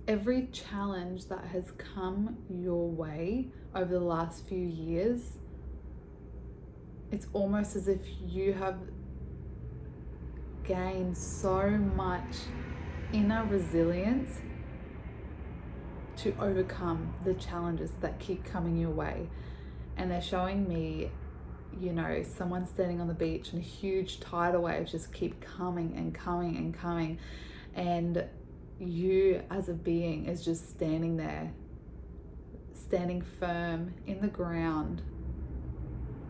every challenge that has come your way over the last few years, it's almost as if you have gained so much inner resilience to overcome the challenges that keep coming your way. And they're showing me, someone standing on the beach and huge tidal waves just keep coming and coming and coming. And you as a being is just standing there, standing firm in the ground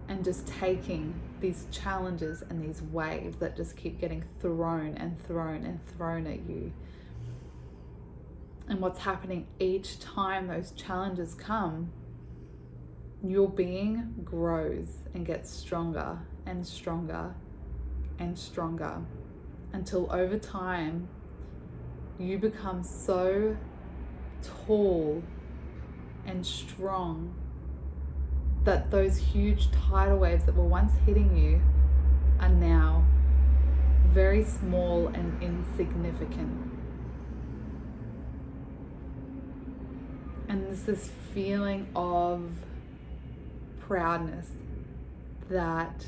and just taking these challenges and these waves that just keep getting thrown and thrown and thrown at you. And what's happening each time those challenges come, your being grows and gets stronger and stronger and stronger until over time you become so tall and strong that those huge tidal waves that were once hitting you are now very small and insignificant. And there's this feeling of proudness that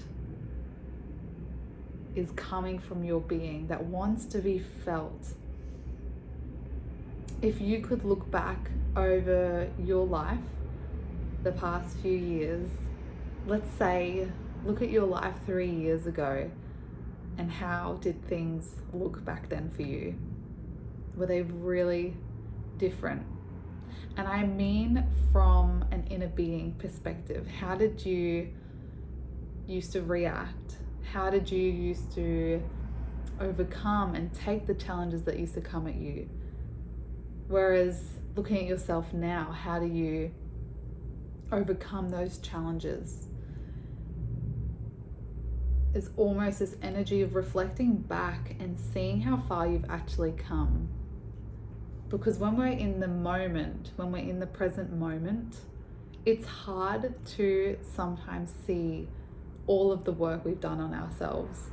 is coming from your being, that wants to be felt. If you could look back over your life, the past few years, let's say, look at your life 3 years ago, and how did things look back then for you? Were they really different? And I mean from an inner being perspective. How did you used to react? How did you used to overcome and take the challenges that used to come at you? Whereas looking at yourself now, how do you overcome those challenges? It's almost this energy of reflecting back and seeing how far you've actually come. Because when we're in the moment, when we're in the present moment, it's hard to sometimes see all of the work we've done on ourselves.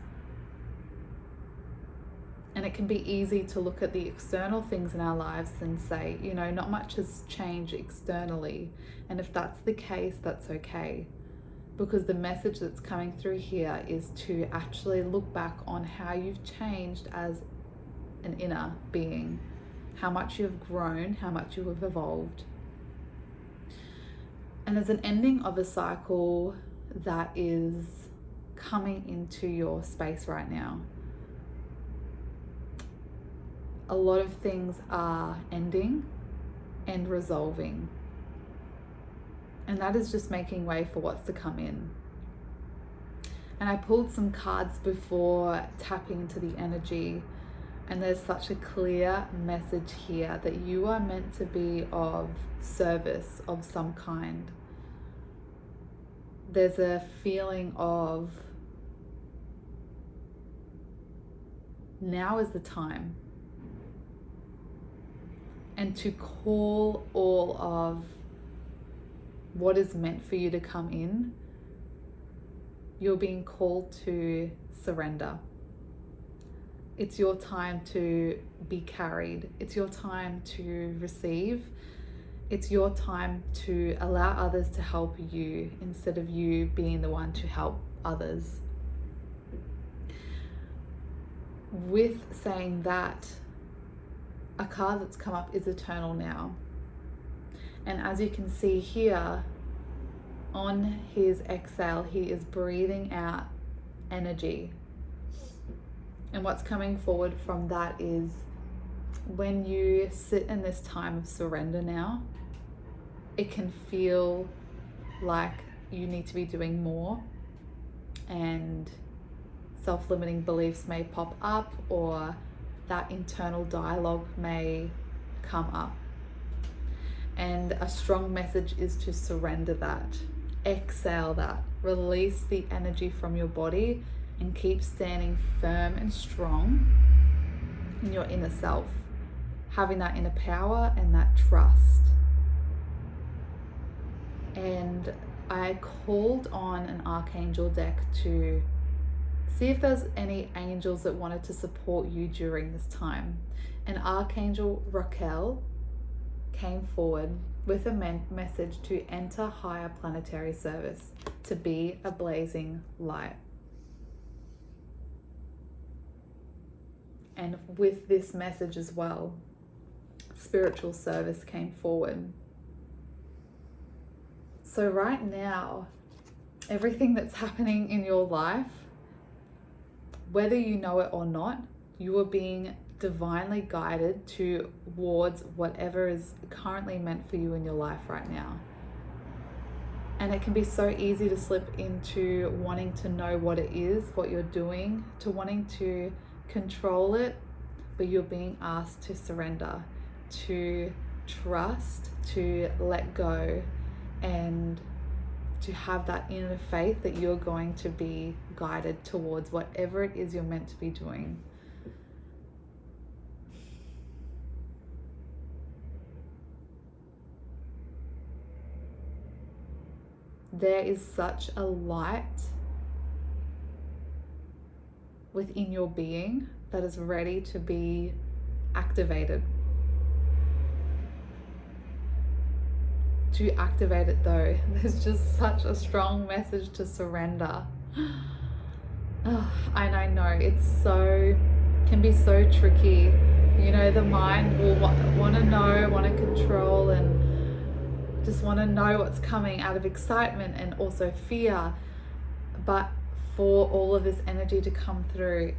And it can be easy to look at the external things in our lives and say, not much has changed externally. And if that's the case, that's okay. Because the message that's coming through here is to actually look back on how you've changed as an inner being, how much you've grown, how much you have evolved. And there's an ending of a cycle that is coming into your space right now. A lot of things are ending and resolving. And that is just making way for what's to come in. And I pulled some cards before tapping into the energy. And there's such a clear message here that you are meant to be of service of some kind. There's a feeling of now is the time. And to call all of what is meant for you to come in, you're being called to surrender. It's your time to be carried. It's your time to receive. It's your time to allow others to help you instead of you being the one to help others. With saying that, a card that's come up is Eternal Now. And as you can see here, on his exhale, he is breathing out energy. And what's coming forward from that is when you sit in this time of surrender now, it can feel like you need to be doing more, and self-limiting beliefs may pop up, or that internal dialogue may come up. And a strong message is to surrender that, exhale that, release the energy from your body, and keep standing firm and strong in your inner self, having that inner power and that trust. And I called on an archangel deck to see if there's any angels that wanted to support you during this time. And Archangel Raquel came forward with a message to enter higher planetary service, to be a blazing light. And with this message as well, spiritual service came forward. So right now, everything that's happening in your life, whether you know it or not, you are being divinely guided towards whatever is currently meant for you in your life right now. And it can be so easy to slip into wanting to know what it is, what you're doing, to wanting to control it, but you're being asked to surrender, to trust, to let go, and to have that inner faith that you're going to be guided towards whatever it is you're meant to be doing. There is such a light within your being that is ready to be activated. To activate it though, there's just such a strong message to surrender. And I know can be so tricky. You know, the mind will want to know, want to control, and just want to know what's coming out of excitement and also fear. But for all of this energy to come through,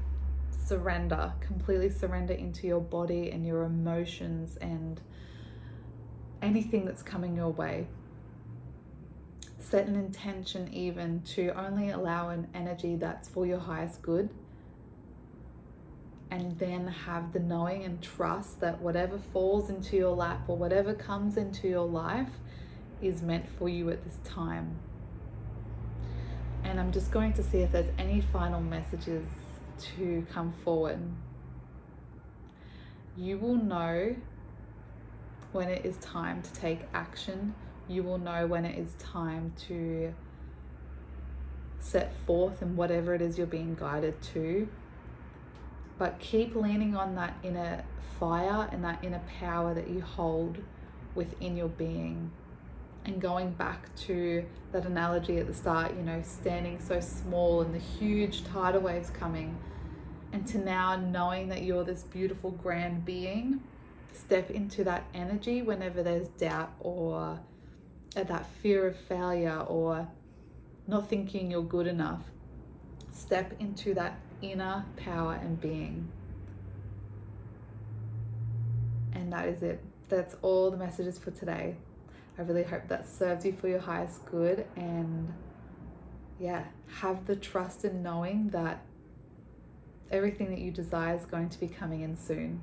surrender, completely surrender into your body and your emotions and anything that's coming your way. Set an intention even to only allow an energy that's for your highest good, and then have the knowing and trust that whatever falls into your lap or whatever comes into your life is meant for you at this time. And I'm just going to see if there's any final messages to come forward. You will know when it is time to take action. You will know when it is time to set forth in whatever it is you're being guided to. But keep leaning on that inner fire and that inner power that you hold within your being. And going back to that analogy at the start, you know, standing so small and the huge tidal waves coming, and to now knowing that you're this beautiful grand being, step into that energy whenever there's doubt or that fear of failure or not thinking you're good enough. Step into that inner power and being. And that is it. That's all the messages for today. I really hope that serves you for your highest good, and have the trust in knowing that everything that you desire is going to be coming in soon.